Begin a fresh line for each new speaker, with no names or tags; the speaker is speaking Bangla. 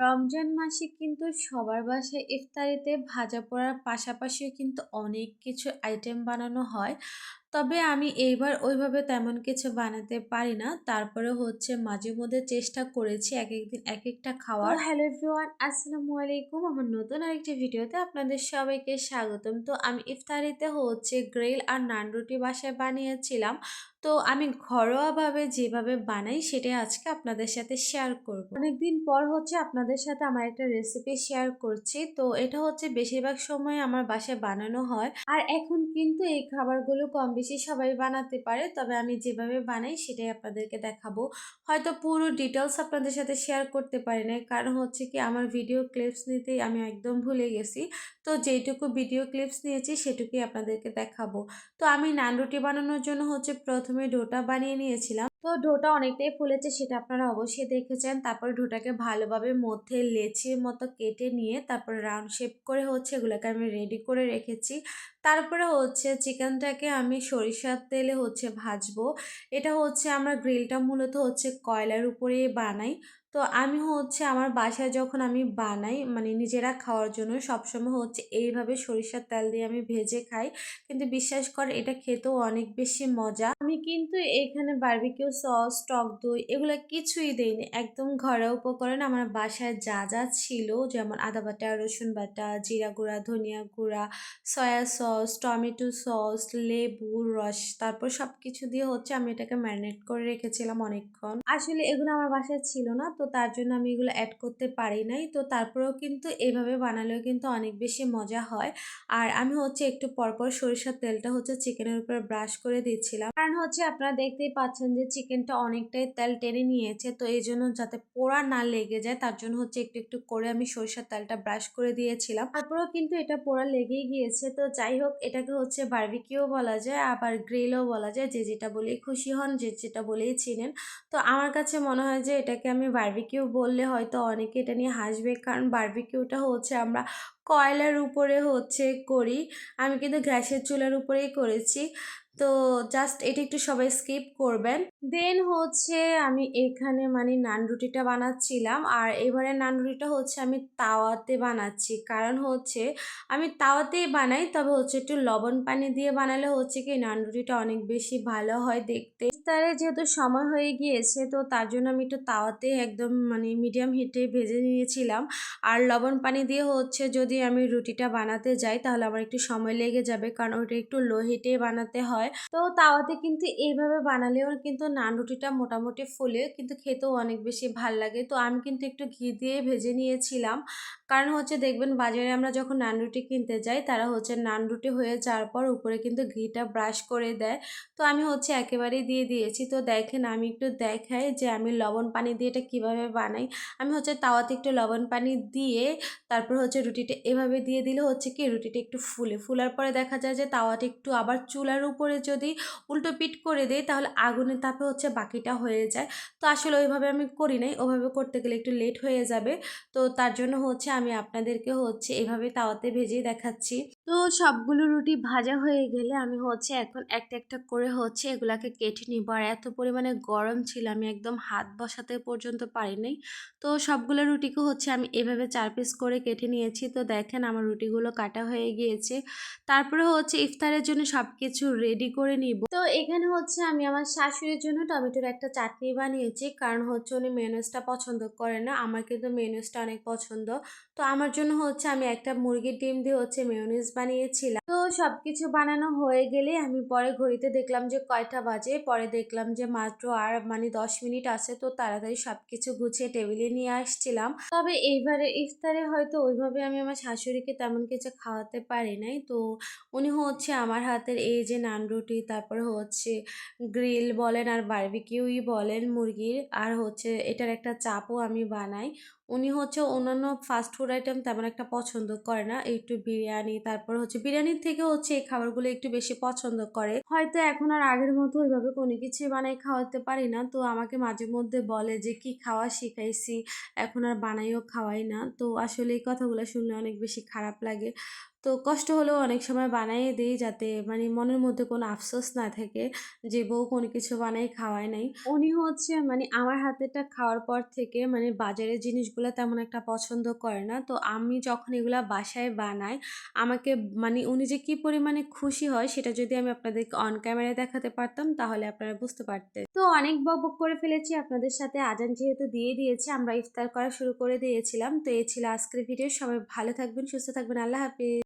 রমজান মাসে কিন্তু সবার বাসায় ইফতারিতে ভাজা পোড়ার পাশাপাশিও কিন্তু অনেক কিছু আইটেম বানানো হয়। তবে আমি এইবার ওইভাবে তেমন কিছু বানাতে পারি না। তারপরে হচ্ছে মাঝে মধ্যে চেষ্টা করেছি একেক দিন একেকটা খাওয়ার। হ্যালো এভরিওয়ান, আসসালামু আলাইকুম। আমার নতুন আরেকটি ভিডিওতে আপনাদের সবাইকে স্বাগতম। তো আমি ইফতারিতে হচ্ছে গ্রিল আর নান রুটি বাসায় বানিয়েছিলাম। তো আমি ঘরোয়াভাবে যেভাবে বানাই সেটাই আজকে আপনাদের সাথে শেয়ার করব। অনেকদিন পর হচ্ছে আপনাদের সাথে আমার একটা রেসিপি শেয়ার করছি। তো এটা হচ্ছে বেশিরভাগ সময় আমার বাসায় বানানো হয়। আর এখন কিন্তু এই খাবারগুলো কম বেশি সবাই বানাতে পারে। তবে আমি যেভাবে বানাই সেটাই আপনাদেরকে দেখাবো। হয়তো পুরো ডিটেলস আপনাদের সাথে শেয়ার করতে পারি না, কারণ হচ্ছে কি আমার ভিডিও ক্লিপস নিতেই আমি একদম ভুলে গেছি। তো যেইটুকু ভিডিও ক্লিপস নিয়েছি সেটুকুই আপনাদেরকে দেখাবো। তো আমি নান রুটি বানানোর জন্য হচ্ছে প্রথমে ডোটা বানিয়ে নিয়েছিলাম। তো ডোটা অনেকটাই ফুলেছে সেটা আপনারা অবশ্যই দেখেছেন। তারপরে ডোটাকে ভালোভাবে মধ্যে লেচির মতো কেটে নিয়ে তারপরে রাউন্ড শেপ করে হচ্ছে এগুলোকে আমি রেডি করে রেখেছি। তারপরে হচ্ছে চিকেনটাকে আমি সরিষার তেলে হচ্ছে ভাজবো। এটা হচ্ছে আমরা গ্রিলটা মূলত হচ্ছে কয়লার উপরেই বানাই। তো আমি হচ্ছে আমার বাসায় যখন আমি বানাই মানে নিজেরা খাওয়ার জন্য সবসময় হচ্ছে এইভাবে সরিষার তেল দিয়ে আমি ভেজে খাই। কিন্তু বিশ্বাস কর এটা খেতেও অনেক বেশি মজা। আমি কিন্তু এখানে বারবিকিউ সস, টক দই এগুলো কিছুই দেইনি। একদম ঘরোয়া উপকরণ আমার বাসায় যা যা ছিল, যেমন আদা বাটা, রসুন বাটা, জিরা গুঁড়া, ধনিয়া গুঁড়া, সয়া সস, টমেটো সস, লেবুর রস, তারপর সবকিছু দিয়ে হচ্ছে আমি এটাকে ম্যারিনেট করে রেখেছিলাম অনেকক্ষণ। আসলে এগুলো আমার বাসায় ছিল না, তো তার জন্য আমি এগুলো অ্যাড করতে পারি নাই। তো তারপরেও কিন্তু এভাবে বানালেও কিন্তু অনেক বেশি মজা হয়। আর আমি হচ্ছে একটু পরপর সরিষার তেলটা হচ্ছে চিকেনের উপরে ব্রাশ করে দিচ্ছিলাম, কারণ হচ্ছে আপনারা দেখতেই পাচ্ছেন যে চিকেনটা অনেকটাই তেল টেনে নিয়েছে। তো এই জন্য যাতে পোড়া না লেগে যায় তার জন্য হচ্ছে একটু একটু করে আমি সরিষার তেলটা ব্রাশ করে দিয়েছিলাম। তারপরেও কিন্তু এটা পোড়া লেগেই গিয়েছে। তো যাই হোক, এটাকে হচ্ছে বারবিকিউ বলা যায়, আবার গ্রিলও বলা যায়, যে যেটা বলেই খুশি হন, যে যেটা বলেই চিনেন। তো আমার কাছে মনে হয় যে এটাকে আমি বারবিকিউ বললে হয়তো অনেকে এটা নিয়ে হাসবে, কারণ বারবিকিউটা হচ্ছে আমরা কয়লার উপরে হচ্ছে করি। আমি কিন্তু গ্যাসের চুলার উপরেই করেছি। তো জাস্ট এটা একটু সবাই স্কিপ করবেন। দেন হচ্ছে আমি এখানে মানে নান রুটিটা বানাচ্ছিলাম, আর এবারে নান রুটিটা হচ্ছে আমি তাওয়াতে বানাচ্ছি। কারণ হচ্ছে আমি তাওয়াতেই বানাই, তবে হচ্ছে একটু লবণ পানি দিয়ে বানালে হচ্ছে কি নান রুটিটা অনেক বেশি ভালো হয় দেখতে। ইফতারে যেহেতু সময় হয়ে গিয়েছে, তো তার জন্য আমি একটু তাওয়াতে একদম মানে মিডিয়াম হিটে ভেজে নিয়েছিলাম। আর লবণ পানি দিয়ে হচ্ছে যদি আমি রুটিটা বানাতে যাই তাহলে আমার একটু সময় লেগে যাবে, কারণ ওটা একটু লো হিটে বানাতে হয়। তো তাওয়াতে কিন্তু এইভাবে বানালেও কিন্তু নান রুটিটা মোটামুটি ফুলে, কিন্তু খেতেও অনেক বেশি ভাল লাগে। তো আমি কিন্তু একটু ঘি দিয়ে ভেজে নিয়েছিলাম, কারণ হচ্ছে দেখবেন বাজারে আমরা যখন নান রুটি কিনতে যাই তারা হচ্ছে নান রুটি হয়ে যাওয়ার পর উপরে কিন্তু ঘিটা ব্রাশ করে দেয়। তো আমি হচ্ছে একেবারেই দিয়ে দিয়েছি। তো দেখেন আমি একটু দেখাই যে আমি লবণ পানি দিয়ে এটা কীভাবে বানাই। আমি হচ্ছে তাওয়াতে একটু লবণ পানি দিয়ে তারপর হচ্ছে রুটিটা এভাবে দিয়ে দিলে হচ্ছে কি রুটিটা একটু ফুলার পরে দেখা যায় যে তাওয়াটা একটু আবার চুলার উপরে যদি উল্টো পিট করে দেই তাহলে আগুনের তাপে হচ্ছে বাকিটা হয়ে যায়। তো আসলে ওইভাবে আমি করি নাই, ওভাবে করতে গেলে একটু লেট হয়ে যাবে। তো তার জন্য হচ্ছে আমি আপনাদেরকে হচ্ছে এভাবে তাওয়াতে ভেজেই দেখাচ্ছি। তো সবগুলো রুটি ভাজা হয়ে গেলে আমি হচ্ছে এখন একটা একটা করে হচ্ছে এগুলাকে কেটে নিব। আর এত পরিমাণে গরম ছিল আমি একদম হাত বসাতে পর্যন্ত পারিনি। তো সবগুলো রুটিকে হচ্ছে আমি এভাবে 4 পিস করে কেটে নিয়েছি। তো দেখেন আমার রুটিগুলো কাটা হয়ে গিয়েছে। তারপরে হচ্ছে ইফতারের জন্য সবকিছু রেডি করে নিব। তো এখানে হচ্ছে আমি আমার শাশুড়ির জন্য টমেটোর একটা চাটনি বানিয়েছি, কারণ হচ্ছে উনি মেয়োনিজটা পছন্দ করে না। আমার কিন্তু মেয়োনিজটা অনেক পছন্দ। তো আমার জন্য হচ্ছে আমি একটা মুরগির ডিম দিয়ে হচ্ছে মেয়োনিজ বানিয়েছিলাম। তো সবকিছু বানানো হয়ে গেলে আমি পরে ঘড়িতে দেখলাম যে কয়টা বাজে, পরে দেখলাম যে মাত্র আর মানে 10 মিনিট আছে। তো তাড়াতাড়ি সবকিছু গুছিয়ে টেবিলে নিয়ে আসছিলাম। তবে এইবারে ইফতারে হয়তো ওইভাবে আমি আমার শাশুড়িকে তেমন কিছু খাওয়াতে পারি নাই। তো উনি হচ্ছে আমার হাতের এই যে নান রুটি, তারপরে হচ্ছে গ্রিল বলেন আর বারবিকিউই বলেন মুরগির, আর হচ্ছে এটার একটা চাপও আমি বানাই। উনি হচ্ছে অন্যান্য ফাস্ট ফুড আইটেম তেমন একটা পছন্দ করে না, একটু বিরিয়ানি, তারপর হচ্ছে বিরিয়ানির থেকে হচ্ছে এই খাবারগুলো একটু বেশি পছন্দ করে। হয়তো এখন আর আগের মতো ওইভাবে কোনো কিছুই বানাই খাওয়াতে পারি না। তো আমাকে মাঝে মধ্যে বলে যে কি খাওয়া শিখাইছি, এখন আর বানাইও খাওয়াই না। তো আসলে এই কথাগুলো শুনলে অনেক বেশি খারাপ লাগে। তো কষ্ট হলেও অনেক সময় বানাইয়ে দেই যাতে মানে মনের মধ্যে কোনো আফসোস না থাকে যে বউ কোনো কিছু বানাই খাওয়ায় নাই। উনি হচ্ছে মানে আমার হাতেরটা খাওয়ার পর থেকে মানে বাজারের জিনিসগুলা তেমন একটা পছন্দ করে না। তো আমি যখন এগুলা বাসায় বানাই, আমাকে মানে উনি যে কি পরিমাণে খুশি হয় সেটা যদি আমি আপনাদেরকে অন ক্যামেরায় দেখাতে পারতাম তাহলে আপনারা বুঝতে পারতেন। তো অনেক বকবক করে ফেলেছি আপনাদের সাথে। আজান যেহেতু দিয়ে দিয়েছে আমরা ইফতার করা শুরু করে দিয়েছিলাম। তো এই ছিল আজকের ভিডিও। সবাই ভালো থাকবেন, সুস্থ থাকবেন। আল্লাহ হাফেজ।